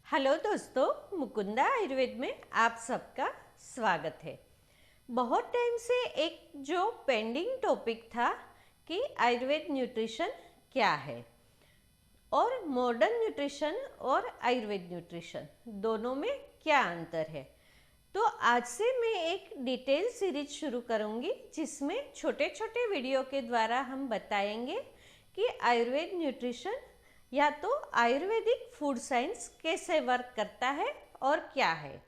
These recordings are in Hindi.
हेलो दोस्तों, मुकुंदा आयुर्वेद में आप सबका स्वागत है। बहुत टाइम से एक जो पेंडिंग टॉपिक था कि आयुर्वेद न्यूट्रिशन क्या है और मॉडर्न न्यूट्रिशन और आयुर्वेद न्यूट्रिशन दोनों में क्या अंतर है। तो आज से मैं एक डिटेल सीरीज शुरू करूंगी जिसमें छोटे छोटे वीडियो के द्वारा हम बताएंगे कि आयुर्वेद न्यूट्रिशन या तो आयुर्वेदिक फूड साइंस कैसे वर्क करता है और क्या है।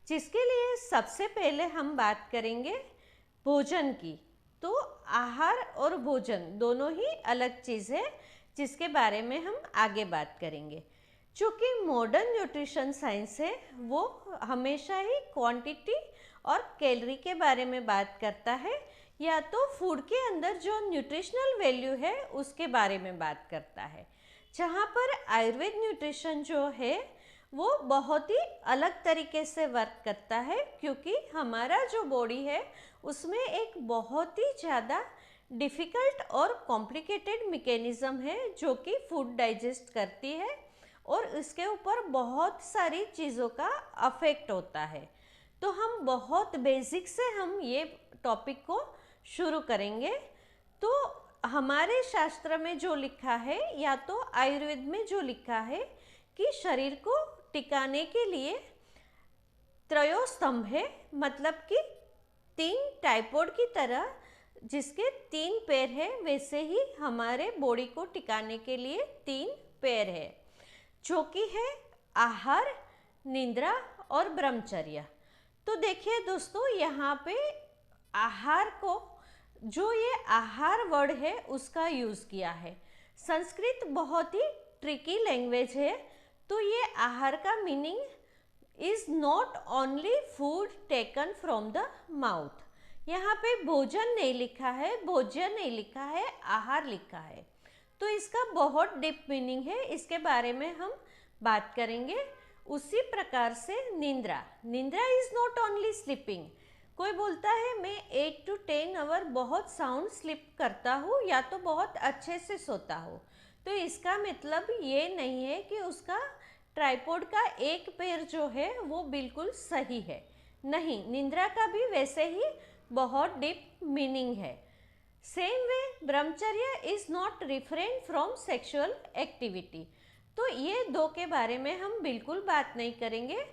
जिसके लिए सबसे पहले हम बात करेंगे भोजन की। तो आहार और भोजन दोनों ही अलग चीज़ है जिसके बारे में हम आगे बात करेंगे। जो कि मॉडर्न न्यूट्रिशन साइंस है वो हमेशा ही क्वांटिटी और कैलोरी के बारे में बात करता है या तो फूड के अंदर जो न्यूट्रिशनल वैल्यू है उसके बारे में बात करता है। जहाँ पर आयुर्वेद न्यूट्रिशन जो है वो बहुत ही अलग तरीके से वर्क करता है, क्योंकि हमारा जो बॉडी है उसमें एक बहुत ही ज़्यादा डिफ़िकल्ट और कॉम्प्लिकेटेड मैकेनिज़्म है जो कि फूड डाइजेस्ट करती है और इसके ऊपर बहुत सारी चीज़ों का अफेक्ट होता है। तो हम बहुत बेसिक से हम ये टॉपिक को शुरू करेंगे। तो हमारे शास्त्र में जो लिखा है या तो आयुर्वेद में जो लिखा है कि शरीर को टिकाने के लिए त्रयोस्तंभ है, मतलब कि तीन टाइपॉड की तरह जिसके तीन पैर है वैसे ही हमारे बॉडी को टिकाने के लिए तीन पैर है, जो कि है आहार, निद्रा और ब्रह्मचर्य। तो देखिए दोस्तों, यहाँ पे आहार को जो ये आहार वर्ड है उसका यूज़ किया है। संस्कृत बहुत ही ट्रिकी लैंग्वेज है, तो ये आहार का meaning is not only food taken from the mouth. यहाँ पे भोजन नहीं लिखा है, भोज्य नहीं लिखा है, आहार लिखा है। तो इसका बहुत डीप मीनिंग है, इसके बारे में हम बात करेंगे। उसी प्रकार से निद्रा, निद्रा इज़ नॉट ओनली स्लीपिंग। कोई बोलता है मैं 8 to 10 आवर बहुत साउंड स्लिप करता हूँ या तो बहुत अच्छे से सोता हूँ, तो इसका मतलब ये नहीं है कि उसका ट्राइपॉड का एक पैर जो है वो बिल्कुल सही है। नहीं, निद्रा का भी वैसे ही बहुत डीप मीनिंग है। सेम वे ब्रह्मचर्य is not refrain from sexual activity. तो ये दो के बारे में हम बिल्कुल बात नहीं करेंगे।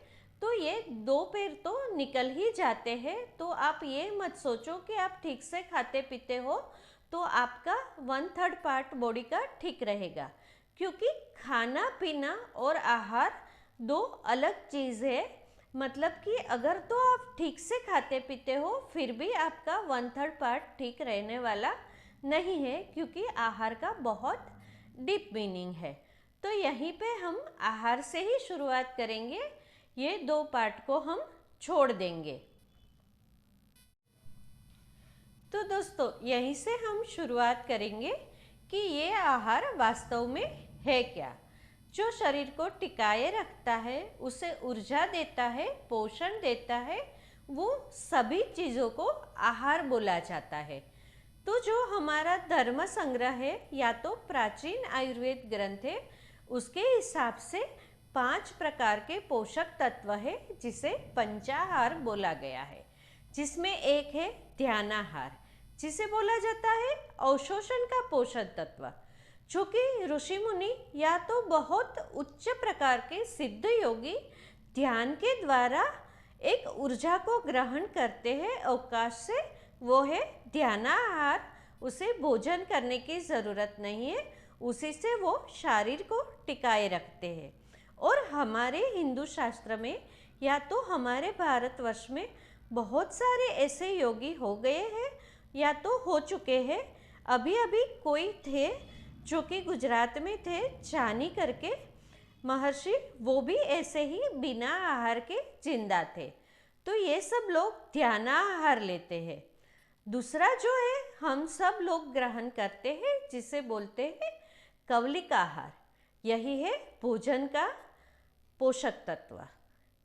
तो ये दो पैर तो निकल ही जाते हैं। तो आप ये मत सोचो कि आप ठीक से खाते पीते हो तो आपका 1/3 पार्ट बॉडी का ठीक रहेगा, क्योंकि खाना पीना और आहार दो अलग चीज़ है। मतलब कि अगर तो आप ठीक से खाते पीते हो फिर भी आपका 1/3 पार्ट ठीक रहने वाला नहीं है, क्योंकि आहार का बहुत डीप मीनिंग है। तो यहीं पे हम आहार से ही शुरुआत करेंगे, ये दो पार्ट को हम छोड़ देंगे। तो दोस्तों, यहीं से हम शुरुआत करेंगे कि ये आहार वास्तव में है क्या। जो शरीर को टिकाए रखता है, उसे ऊर्जा देता है, पोषण देता है, वो सभी चीज़ों को आहार बोला जाता है। तो जो हमारा धर्म संग्रह है या तो प्राचीन आयुर्वेद ग्रंथ है, उसके हिसाब से 5 प्रकार के पोषक तत्व है जिसे पंचाहार बोला गया है। जिसमें एक है ध्यानाहार, जिसे बोला जाता है अवशोषण का पोषक तत्व, जो कि ऋषि मुनि या तो बहुत उच्च प्रकार के सिद्ध योगी ध्यान के द्वारा एक ऊर्जा को ग्रहण करते हैं अवकाश से, वो है ध्यानाहार। उसे भोजन करने की ज़रूरत नहीं है, उसी से वो शरीर को टिकाए रखते हैं। और हमारे हिंदू शास्त्र में या तो हमारे भारतवर्ष में बहुत सारे ऐसे योगी हो गए हैं या तो हो चुके हैं। अभी अभी कोई थे जो कि गुजरात में थे, चानी करके महर्षि, वो भी ऐसे ही बिना आहार के जिंदा थे। तो ये सब लोग ध्यानाहार लेते हैं। दूसरा जो है हम सब लोग ग्रहण करते हैं, जिसे बोलते हैं कवलिक आहार। यही है भोजन का पोषक तत्व,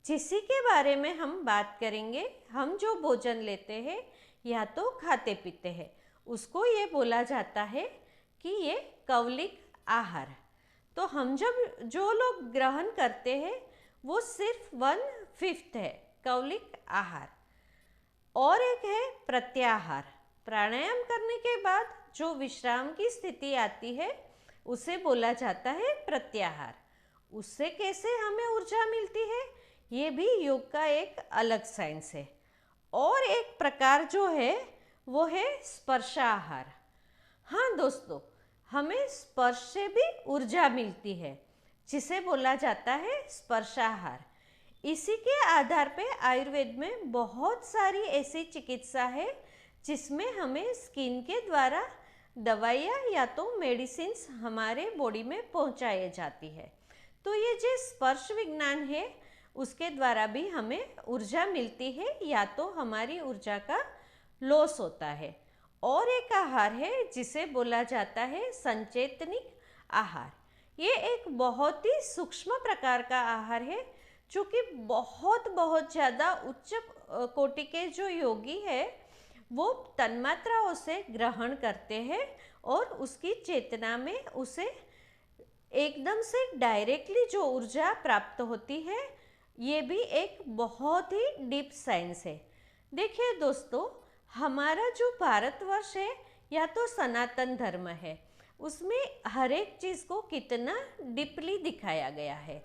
जिसी के बारे में हम बात करेंगे। हम जो भोजन लेते हैं या तो खाते पीते हैं, उसको ये बोला जाता है कि ये कवलिक आहार। तो हम जब जो लोग ग्रहण करते हैं वो सिर्फ 1/5 है कौलिक आहार। और एक है प्रत्याहार। प्राणायाम करने के बाद जो विश्राम की स्थिति आती है उसे बोला जाता है प्रत्याहार। उससे कैसे हमें ऊर्जा मिलती है, ये भी योग का एक अलग साइंस है। और एक प्रकार जो है वो है स्पर्शाहार। हाँ दोस्तों, हमें स्पर्श से भी ऊर्जा मिलती है, जिसे बोला जाता है स्पर्शाहार। इसी के आधार पे आयुर्वेद में बहुत सारी ऐसी चिकित्सा है जिसमें हमें स्किन के द्वारा दवाइयाँ या तो मेडिसिन्स हमारे बॉडी में पहुँचाई जाती है। तो ये जो स्पर्श विज्ञान है उसके द्वारा भी हमें ऊर्जा मिलती है या तो हमारी ऊर्जा का लॉस होता है। और एक आहार है जिसे बोला जाता है संचेतनिक आहार। ये एक बहुत ही सूक्ष्म प्रकार का आहार है जो कि बहुत ज़्यादा उच्च कोटि के जो योगी है वो तन्मात्राओं से ग्रहण करते हैं और उसकी चेतना में उसे एकदम से डायरेक्टली जो ऊर्जा प्राप्त होती है। ये भी एक बहुत ही डीप साइंस है। देखिए दोस्तों, हमारा जो भारतवर्ष है या तो सनातन धर्म है, उसमें हर एक चीज़ को कितना डीपली दिखाया गया है।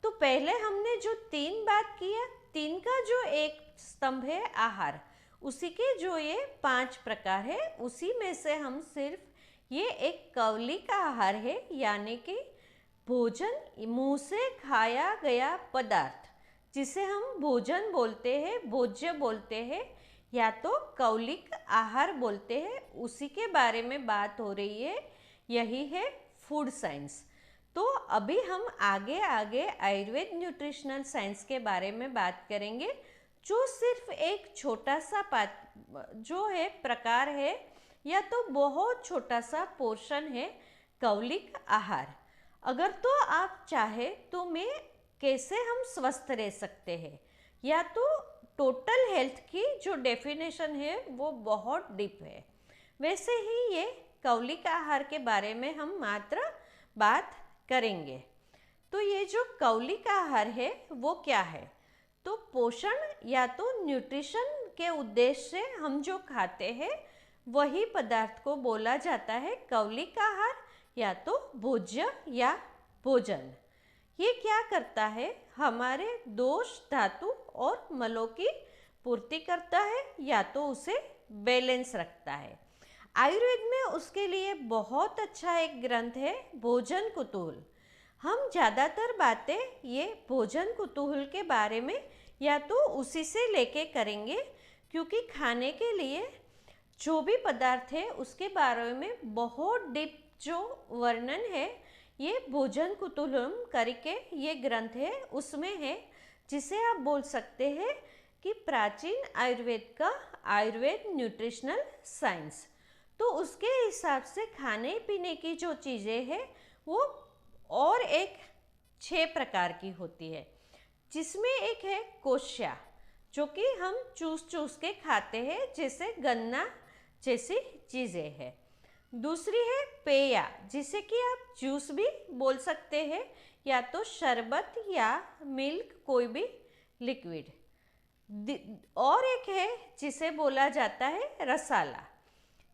तो पहले हमने जो 3 बात किया, 3 का जो एक स्तंभ है आहार, उसी के जो ये 5 प्रकार है, उसी में से हम सिर्फ ये एक कौलिक आहार है, यानी कि भोजन मुंह से खाया गया पदार्थ, जिसे हम भोजन बोलते हैं, भोज्य बोलते हैं या तो कौलिक आहार बोलते हैं, उसी के बारे में बात हो रही है। यही है फूड साइंस। तो अभी हम आगे आगे आयुर्वेद न्यूट्रिशनल साइंस के बारे में बात करेंगे, जो सिर्फ एक छोटा सा जो है प्रकार है या तो बहुत छोटा सा पोर्शन है कौलिक आहार। अगर तो आप चाहे तो मैं कैसे हम स्वस्थ रह सकते हैं, या तो टोटल हेल्थ की जो डेफिनेशन है वो बहुत डीप है, वैसे ही ये कौलिक आहार के बारे में हम मात्र बात करेंगे। तो ये जो कौलिक आहार है वो क्या है, तो पोषण या तो न्यूट्रिशन के उद्देश्य से हम जो खाते हैं वही पदार्थ को बोला जाता है कौलिक आहार या तो भोज्य या भोजन। ये क्या करता है, हमारे दोष धातु और मलों की पूर्ति करता है या तो उसे बैलेंस रखता है। आयुर्वेद में उसके लिए बहुत अच्छा एक ग्रंथ है भोजन कुतूहल। हम ज़्यादातर बातें ये भोजन कुतूहल के बारे में या तो उसी से लेके करेंगे, क्योंकि खाने के लिए जो भी पदार्थ है उसके बारे में बहुत डीप जो वर्णन है ये भोजन कुतूहलम करके ये ग्रंथ है, उसमें है, जिसे आप बोल सकते हैं कि प्राचीन आयुर्वेद का आयुर्वेद न्यूट्रिशनल साइंस। तो उसके हिसाब से खाने पीने की जो चीज़ें हैं वो और एक 6 प्रकार की होती है, जिसमें एक है कोश्या, जो कि हम चूस के खाते हैं, जैसे गन्ना जैसी चीज़ें हैं। दूसरी है पेया, जिसे कि आप जूस भी बोल सकते हैं या तो शरबत या मिल्क, कोई भी लिक्विड। और एक है जिसे बोला जाता है रसाला,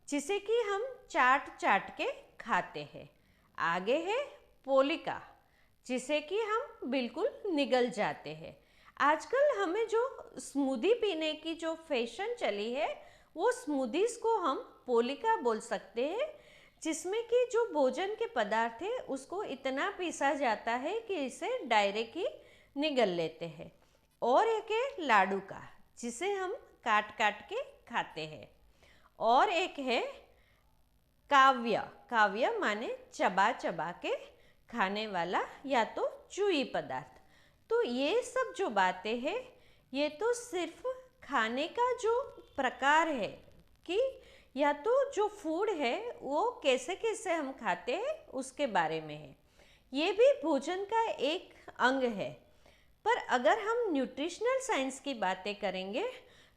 जिसे कि हम चाट के खाते हैं। आगे है पोलिका, जिसे कि हम बिल्कुल निगल जाते हैं। आजकल हमें जो स्मूदी पीने की जो फैशन चली है वो स्मूदीज़ को हम पोलिका बोल सकते हैं, जिसमें कि जो भोजन के पदार्थ है उसको इतना पीसा जाता है कि इसे डायरेक्ट ही निगल लेते हैं। और एक है लाडू का, जिसे हम काट के खाते हैं। और एक है काव्य, काव्य माने चबा के खाने वाला या तो चूई पदार्थ। तो ये सब जो बातें हैं ये तो सिर्फ खाने का जो प्रकार है कि या तो जो फूड है वो कैसे कैसे हम खाते हैं उसके बारे में है। ये भी भोजन का एक अंग है। पर अगर हम न्यूट्रिशनल साइंस की बातें करेंगे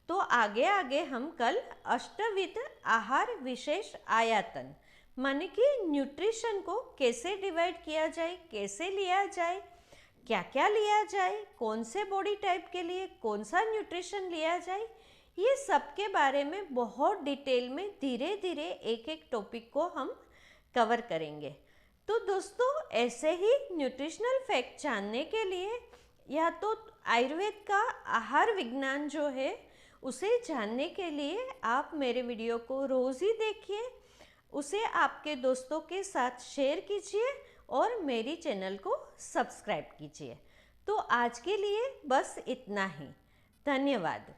तो आगे आगे हम कल अष्टविध आहार विशेष आयतन, माने कि न्यूट्रिशन को कैसे डिवाइड किया जाए, कैसे लिया जाए, क्या क्या लिया जाए, कौन से बॉडी टाइप के लिए कौन सा न्यूट्रिशन लिया जाए, ये सब के बारे में बहुत डिटेल में धीरे धीरे एक एक टॉपिक को हम कवर करेंगे। तो दोस्तों, ऐसे ही न्यूट्रिशनल फैक्ट जानने के लिए या तो आयुर्वेद का आहार विज्ञान जो है उसे जानने के लिए आप मेरे वीडियो को रोज़ ही देखिए, उसे आपके दोस्तों के साथ शेयर कीजिए और मेरी चैनल को सब्सक्राइब कीजिए। तो आज के लिए बस इतना ही। धन्यवाद।